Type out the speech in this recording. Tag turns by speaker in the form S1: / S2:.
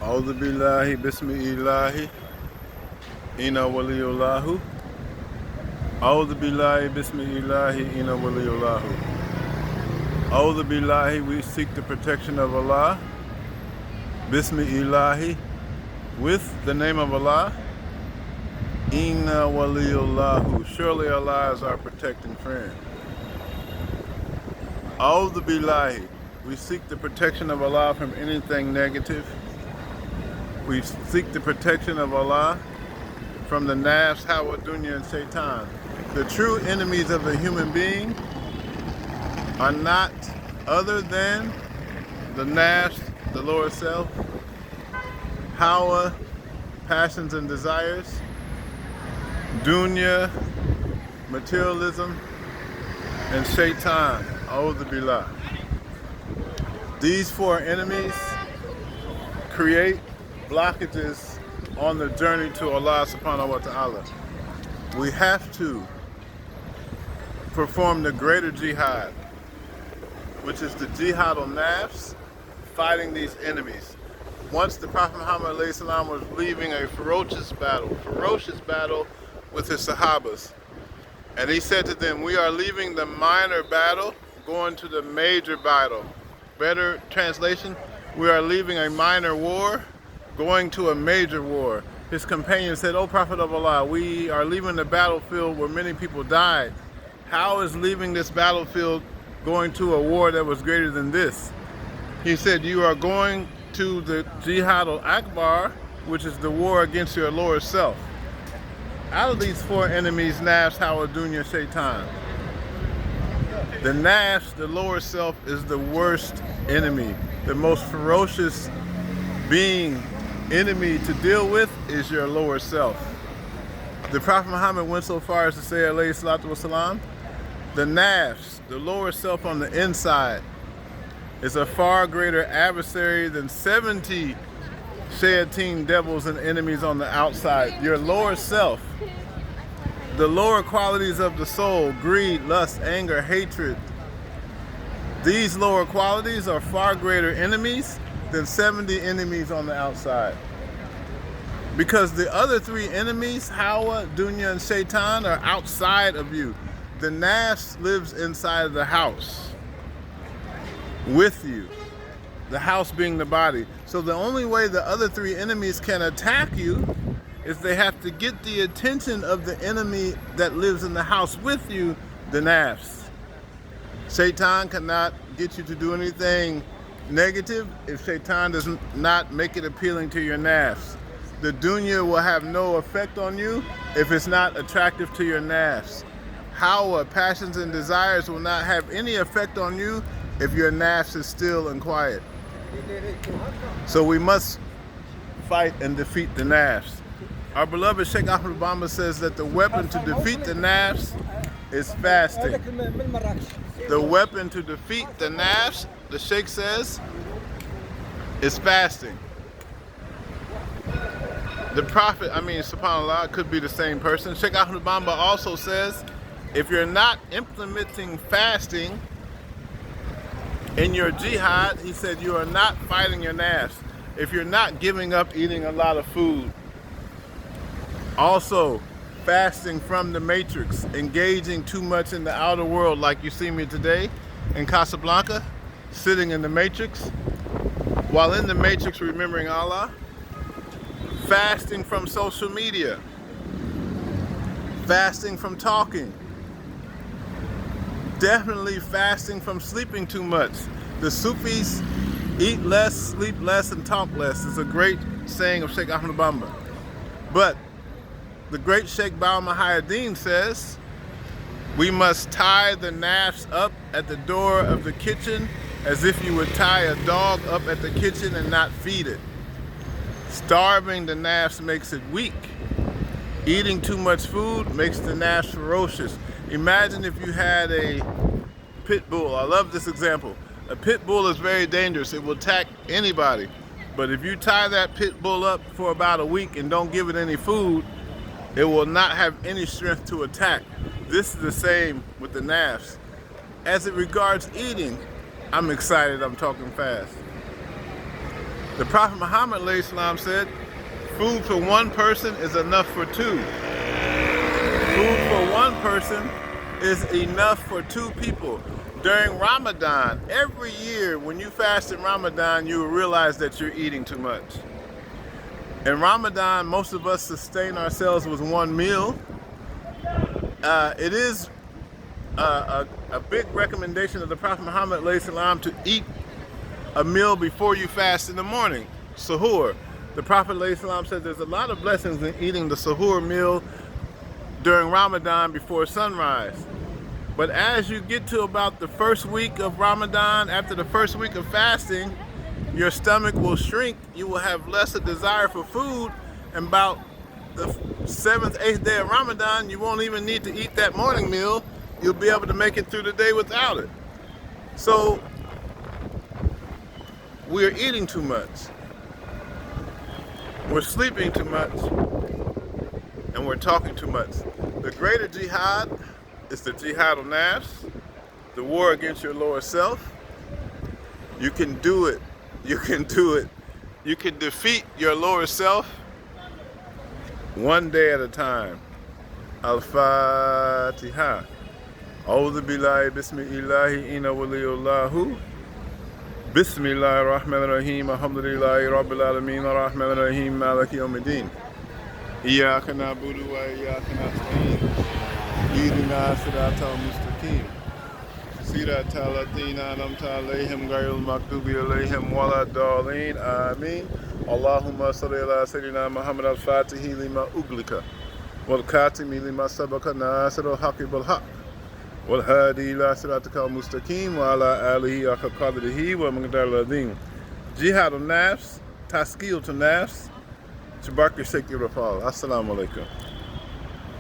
S1: A'udhu billahi bismillahi ina waliyullahu. A'udhu billahi bismillahi ina waliyullahu. A'udhu billahi, we seek the protection of Allah. Bismillahi, with the name of Allah. Inna waliyullahu, surely Allah is our protecting friend. A'udhu billahi, we seek the protection of Allah from anything negative. We seek the protection of Allah from the nafs, hawa, dunya, and shaitan. The true enemies of the human being are not other than the nafs, the lower self, hawa, passions and desires, dunya, materialism, and shaitan, a'udhu billah. These four enemies create blockages on the journey to Allah subhanahu wa ta'ala. We have to perform the greater jihad, which is the jihad on nafs, fighting these enemies. Once the Prophet Muhammad ﷺ was leaving a ferocious battle with his sahabas, and he said to them, we are leaving the minor battle, going to the major battle. Better translation, we are leaving a minor war, going to a major war. His companion said, O Prophet of Allah, we are leaving the battlefield where many people died. How is leaving this battlefield going to a war that was greater than this? He said, you are going to the Jihad al-Akbar, which is the war against your lower self. Out of these four enemies, nafs, hawa, dunya, shaitan, the nafs, the lower self, is the worst enemy. The most ferocious enemy to deal with is your lower self. The Prophet Muhammad went so far as to say, alayhi salatu wasalam, the nafs, the lower self on the inside, is a far greater adversary than 70 shayateen, devils, and enemies on the outside. Your lower self, the lower qualities of the soul, greed, lust, anger, hatred, these lower qualities are far greater enemies than 70 enemies on the outside. Because the other three enemies, hawa, dunya, and shaitan, are outside of you. The nafs lives inside of the house with you, the house being the body. So the only way the other three enemies can attack you is they have to get the attention of the enemy that lives in the house with you, the nafs. Shaitan cannot get you to do anything negative if shaitan does not make it appealing to your nafs. The dunya will have no effect on you if it's not attractive to your nafs. Hawa, passions and desires, will not have any effect on you if your nafs is still and quiet. So we must fight and defeat the nafs. Our beloved Sheikh Ahmed Bamba says that the weapon to defeat the nafs is fasting. The weapon to defeat the nafs, the Sheikh says, is fasting. The Prophet, subhanAllah, could be the same person. Sheikh Ahmed Bamba also says, if you're not implementing fasting in your jihad, he said, you are not fighting your nafs. If you're not giving up eating a lot of food. Also, fasting from the matrix, engaging too much in the outer world, like you see me today in Casablanca, sitting in the matrix, while in the matrix remembering Allah. Fasting from social media, fasting from talking, definitely fasting from sleeping too much. The Sufis eat less, sleep less, and talk less. It's a great saying of Sheikh Ahmed Bamba. But the great Sheikh Baal Muhayyiddin says, we must tie the nafs up at the door of the kitchen as if you would tie a dog up at the kitchen and not feed it. Starving the nafs makes it weak. Eating too much food makes the nafs ferocious. Imagine if you had a pit bull. I love this example. A pit bull is very dangerous. It will attack anybody. But if you tie that pit bull up for about a week and don't give it any food, it will not have any strength to attack. This is the same with the nafs. As it regards eating, I'm excited, I'm talking fast. The Prophet Muhammad ﷺ said, food for one person is enough for two. Food for one person is enough for two people. During Ramadan, every year when you fast in Ramadan, you will realize that you're eating too much. In Ramadan, most of us sustain ourselves with one meal. It is a big recommendation of the Prophet Muhammad ﷺ to eat a meal before you fast in the morning, suhoor. The Prophet ﷺ said there's a lot of blessings in eating the suhoor meal during Ramadan before sunrise. But as you get to about the first week of Ramadan, after the first week of fasting, your stomach will shrink. You will have less a desire for food. And about the 7th, 8th day of Ramadan, you won't even need to eat that morning meal. You'll be able to make it through the day without it. So we're eating too much. We're sleeping too much. And we're talking too much. The greater jihad is the jihad al-nafs, the war against your lower self. You can do it. You can do it. You can defeat your lower self one day at a time. Al-Fatiha. A'udhu billahi bismillahi inna waliyullahu. Bismillahir rahmanir rahim. Alhamdulillahi rabbil alamin. Ar-Rahmanir rahim. Maliki yawmiddin. Iyyaka na'budu wa iyyaka nasta'in. Ihdina siratal mustaqim. Siratal ladzina an'amta 'alaihim ghayril maghdubi 'alaihim waladdallin. Ameen. Allahumma salli ala sayyidina Muhammad al-Fatihi lima uglika wal khatimi lima sabaqa nasirul haqqi bil haqq wal hadi ila siratikal mustaqim wa ala alihi haqqa qadrihi wa miqdaril azim. Jihad al-nafs, taskil to nafs. Tabak your Rafal. Assalamu alaikum.